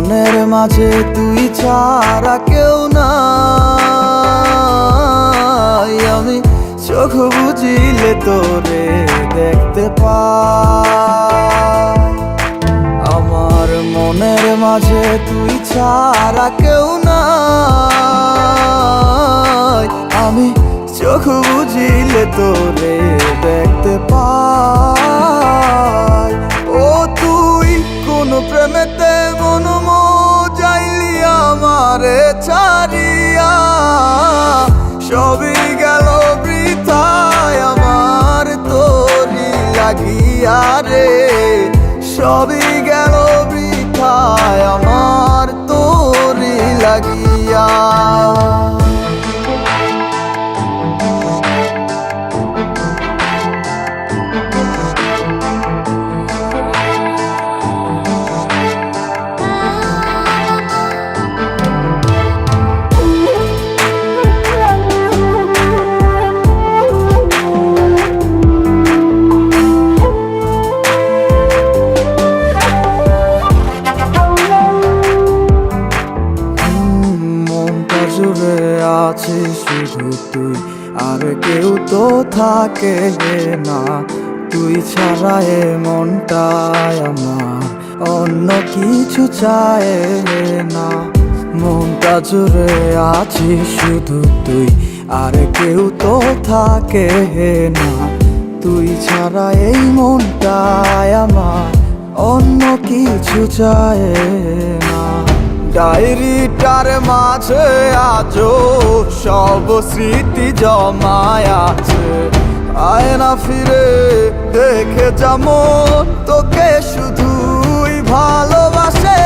মনের মাঝে তুই ছাড়া কেউ নাই। আমি চোখ বুঝিলে তোরে দেখতে পাই। আমার মনের মাঝে তুই ছাড়া কেউ নাই। আমি চোখ বুঝিলে তোরে দেখতে পাই। ও তুই কোন প্রেমেতে মন যাইলি আমারে ছাড়িয়া, সবই গেল বৃথায় আমার তোরি লাগিয়া রে। সবই গেল বৃথায় আমার তোরি লাগিয়া। জুড়ে আছে শুধু তুই, আর কেউ তো থাকে না। তুই ছাড়া এ মনটায় আমার অন্য কিছু চায় না। মনটা জুড়ে আছে শুধু তুই, আর কেউ তো থাকে না। তুই ছাড়া এই মনটায় আমার অন্য কিছু চায় না। ডায়েরিটার মাঝে আজও সব স্মৃতি জমায় আছে। আয়না ফিরে দেখে যেমন তোকে শুধুই ভালোবাসে।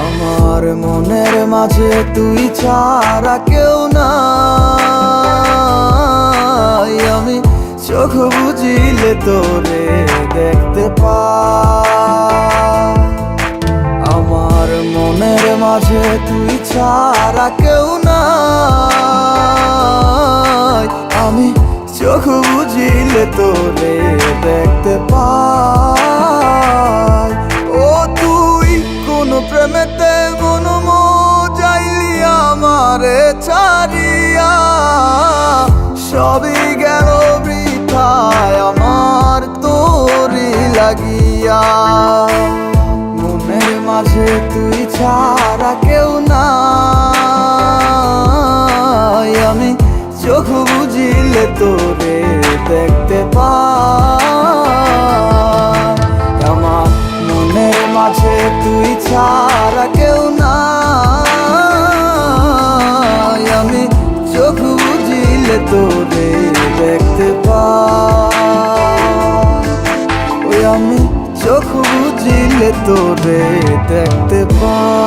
আমার মনের মাঝে তুই ছাড়া কেউ নাই। আমি চোখ বুঝিলে তোরে দেখতে পাই। আমার মনের মাঝে তুই ছাড়া কেউ নাই। আমি চোখ বুঝিলে তোরে দেখতে পাই। ও তুই কোন প্রেমেতে মন যাইলি আমারে ছাড়িয়া, সবই গেল বৃথায় আমার তোরি লাগিয়া। মনের মাঝে তুই ছাড়া কেউ নাই। আমি চোখ বুঝিলে তোরে দেখতে পাই। আমার মনের মাঝে তুই ছাড়া কেউ নাই। আমি চোখ বুঝিলে তোরে দেখতে পাই। ওই আমি চোখ বুঝিলে তোরে দেখতে পাই।